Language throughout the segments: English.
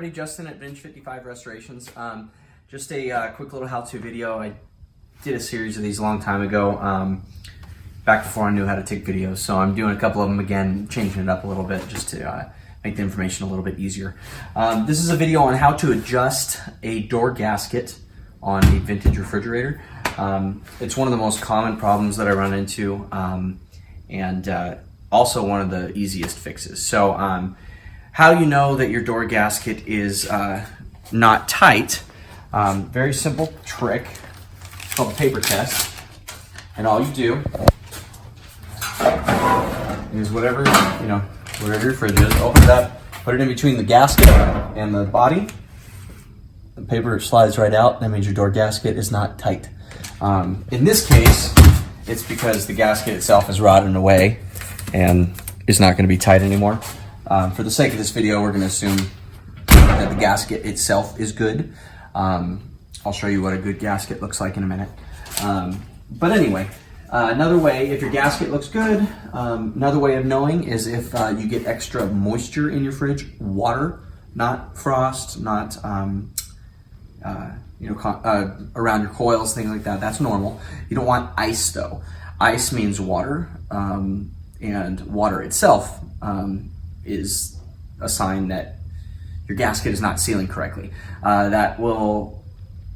everybody, Justin at Binge 55 Restorations. Just a quick little how-to video. I did a series of these a long time ago, back before I knew how to take videos. So I'm doing a couple of them again, changing it up a little bit just to make the information a little bit easier. This is a video on how to adjust a door gasket on a vintage refrigerator. It's one of the most common problems that I run into, and also one of the easiest fixes. So how you know that your door gasket is not tight, very simple trick. It's called the paper test. And all you do is whatever your fridge is, open it up, put it in between the gasket and the body. The paper slides right out. That means your door gasket is not tight. In this case, it's because the gasket itself is rotting away and is not going to be tight anymore. For the sake of this video, we're going to assume that the gasket itself is good. I'll show you what a good gasket looks like in a minute. But anyway, another way, if your gasket looks good, another way of knowing is if you get extra moisture in your fridge, water, not frost, not around your coils, things like that. That's normal. You don't want ice though. Ice means water, and water itself is a sign that your gasket is not sealing correctly. That will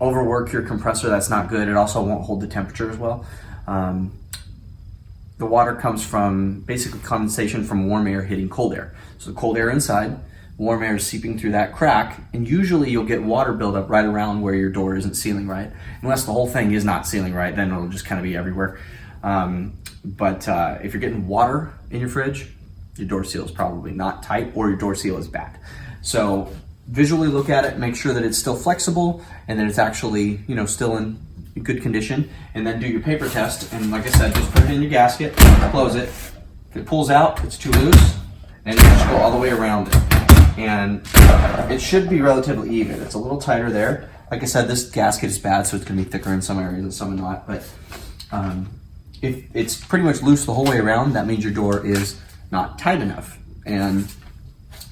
overwork your compressor. That's not good. It also won't hold the temperature as well. The water comes from basically condensation from warm air hitting cold air. So the cold air inside, warm air is seeping through that crack, and usually you'll get water buildup right around where your door isn't sealing right. Unless the whole thing is not sealing right, then it'll just kind of be everywhere. But if you're getting water in your fridge, your door seal is probably not tight, or your door seal is bad. So visually look at it, make sure that it's still flexible and that it's actually, still in good condition, and then do your paper test. And like I said, just put it in your gasket, close it. If it pulls out, it's too loose, and you just go all the way around it. And it should be relatively even. It's a little tighter there. Like I said, this gasket is bad, so it's gonna be thicker in some areas and some not. But if it's pretty much loose the whole way around, that means your door is not tight enough and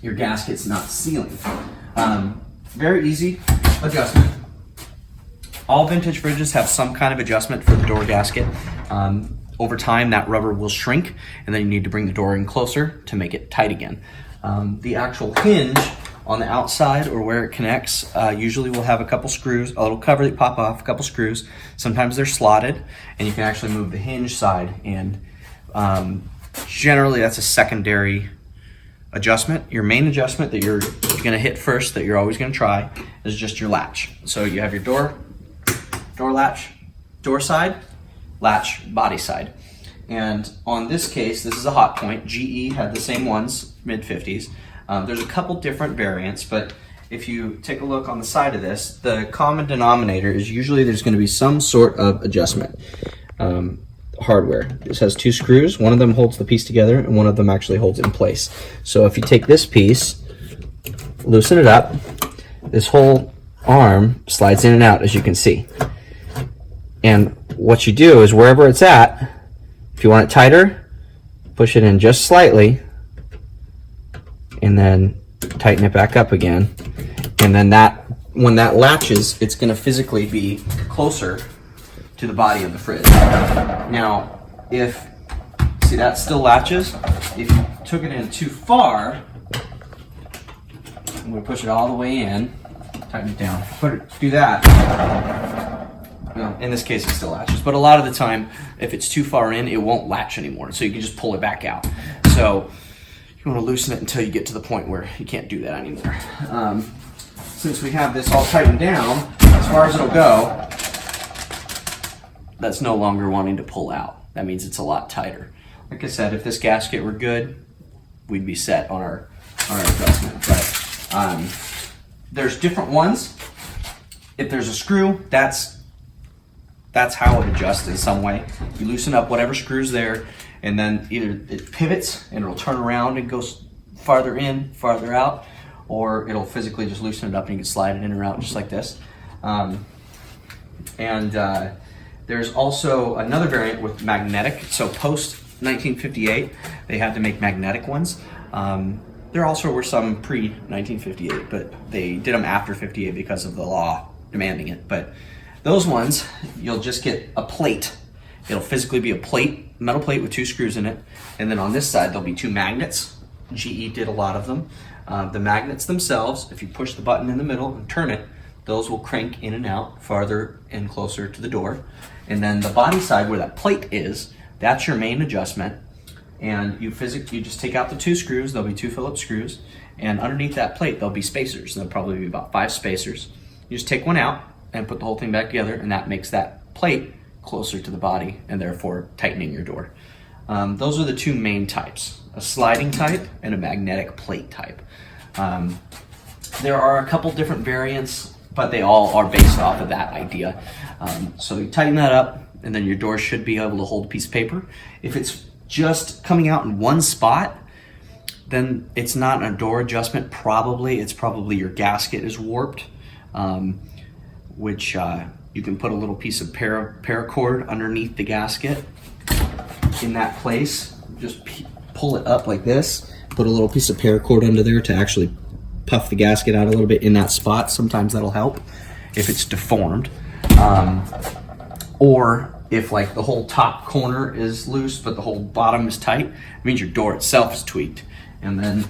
your gasket's not sealing. Very easy adjustment. All vintage fridges have some kind of adjustment for the door gasket. Over time, that rubber will shrink, and then you need to bring the door in closer to make it tight again. The actual hinge on the outside, or where it connects, usually will have a couple screws, a little cover that pop off, a couple screws. Sometimes they're slotted, and you can actually move the hinge side. And generally, that's a secondary adjustment. Your main adjustment that you're gonna hit first, that you're always gonna try, is just your latch. So you have your door latch, door side, latch, body side. And on this case, this is a hot point. GE had the same ones, mid-50s. There's a couple different variants, but if you take a look on the side of this, the common denominator is usually there's gonna be some sort of adjustment. Hardware. This has two screws. One of them holds the piece together, and one of them actually holds it in place. So if you take this piece, loosen it up, this whole arm slides in and out, as you can see. And what you do is wherever it's at, if you want it tighter, push it in just slightly, and then tighten it back up again. And then when that latches, it's going to physically be closer to the body of the fridge. Now, see that still latches? If you took it in too far, I'm gonna push it all the way in, tighten it down, do that. Well, in this case it still latches, but a lot of the time, if it's too far in, it won't latch anymore, so you can just pull it back out. So you wanna loosen it until you get to the point where you can't do that anymore. Since we have this all tightened down, as far as it'll go, that's no longer wanting to pull out. That means it's a lot tighter. Like I said, if this gasket were good, we'd be set on our adjustment. But there's different ones. If there's a screw, that's how it adjusts in some way. You loosen up whatever screw's there, and then either it pivots and it'll turn around and goes farther in, farther out, or it'll physically just loosen it up and you can slide it in or out just like this. There's also another variant with magnetic. So post 1958, they had to make magnetic ones. There also were some pre-1958, but they did them after 58 because of the law demanding it. But those ones, you'll just get a plate. It'll physically be a plate, metal plate with 2 screws in it. And then on this side, there'll be 2 magnets. GE did a lot of them. The magnets themselves, if you push the button in the middle and turn it, those will crank in and out farther and closer to the door. And then the body side where that plate is, that's your main adjustment. And you just take out the 2 screws. There'll be 2 Phillips screws, and underneath that plate there'll be spacers. There'll probably be about 5 spacers. You just take one out and put the whole thing back together, and that makes that plate closer to the body and therefore tightening your door. Those are the 2 main types: a sliding type and a magnetic plate type. There are a couple different variants, but they all are based off of that idea. So you tighten that up, and then your door should be able to hold a piece of paper. If it's just coming out in one spot, then it's not a door adjustment. It's probably your gasket is warped, which you can put a little piece of paracord underneath the gasket in that place. Just pull it up like this, put a little piece of paracord under there to actually puff the gasket out a little bit in that spot. Sometimes that'll help if it's deformed. Or if like the whole top corner is loose but the whole bottom is tight, it means your door itself is tweaked. And then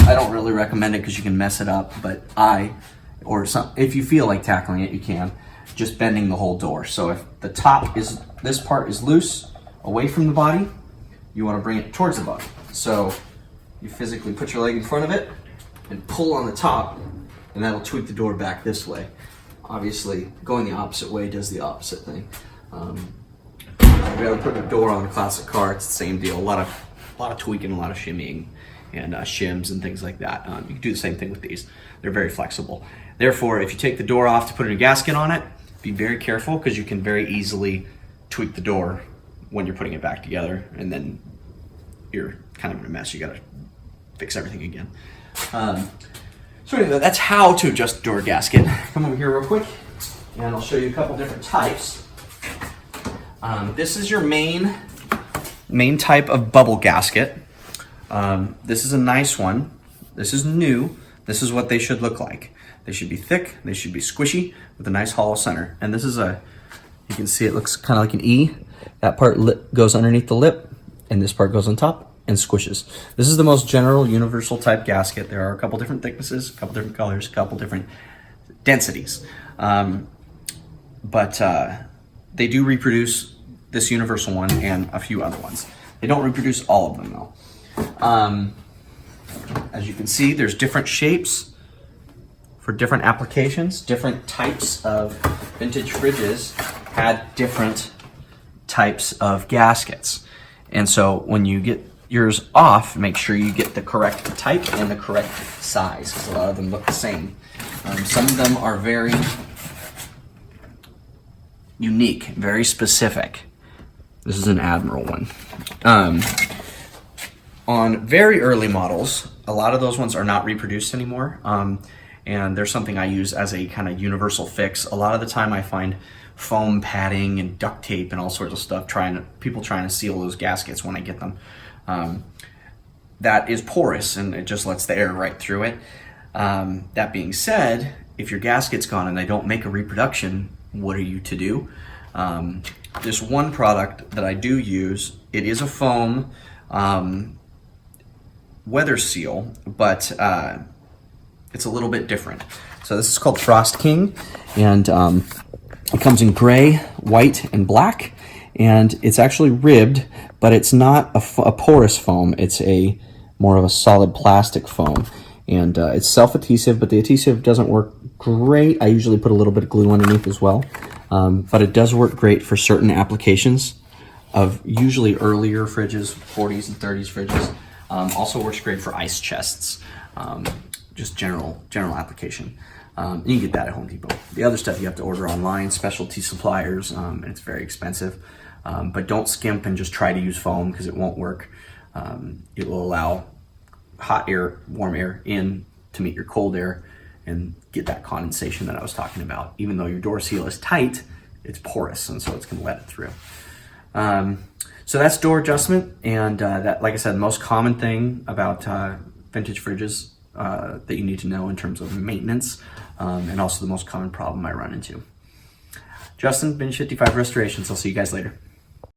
I don't really recommend it because you can mess it up, but if you feel like tackling it, you can. Just bending the whole door. So if the top is, this part is loose away from the body, you want to bring it towards the body. So you physically put your leg in front of it and pull on the top, and that'll tweak the door back this way. Obviously, going the opposite way does the opposite thing. If you ever put a door on a classic car, it's the same deal. A lot of tweaking, a lot of shimmying, and shims and things like that. You can do the same thing with these. They're very flexible. Therefore, if you take the door off to put a gasket on it, be very careful because you can very easily tweak the door when you're putting it back together, and then you're kind of in a mess. You got to fix everything again. So anyway, that's how to adjust the door gasket. Come over here real quick, and I'll show you a couple different types. This is your main type of bubble gasket. This is a nice one. This is new. This is what they should look like. They should be thick. They should be squishy with a nice hollow center. And this is you can see it looks kind of like an E. That part goes underneath the lip, and this part goes on top and squishes. This is the most general universal type gasket. There are a couple different thicknesses, a couple different colors, a couple different densities. But they do reproduce this universal one and a few other ones. They don't reproduce all of them though. As you can see, there's different shapes for different applications. Different types of vintage fridges had different types of gaskets. And so when you get yours off, make sure you get the correct type and the correct size, because a lot of them look the same. Some of them are very unique, very specific. This is an Admiral one. On very early models, a lot of those ones are not reproduced anymore. And there's something I use as a kind of universal fix. A lot of the time I find foam padding and duct tape and all sorts of stuff, people trying to seal those gaskets when I get them. That is porous and it just lets the air right through it. That being said, if your gasket's gone and they don't make a reproduction, what are you to do? This one product that I do use, it is a foam weather seal, but it's a little bit different. So this is called Frost King, and it comes in gray, white, and black, and it's actually ribbed, but it's not a porous foam. It's more of a solid plastic foam, and it's self-adhesive, but the adhesive doesn't work great. I usually put a little bit of glue underneath as well, but it does work great for certain applications of usually earlier fridges, 40s and 30s fridges. Also works great for ice chests. Just general application. You can get that at Home Depot. The other stuff you have to order online, specialty suppliers, and it's very expensive. But don't skimp and just try to use foam because it won't work. It will allow hot air, warm air in to meet your cold air and get that condensation that I was talking about. Even though your door seal is tight, it's porous, and so it's going to let it through. So that's door adjustment, and that, like I said, the most common thing about vintage fridges that you need to know in terms of maintenance, and also the most common problem I run into. Justin, Binge 55 Restorations. I'll see you guys later.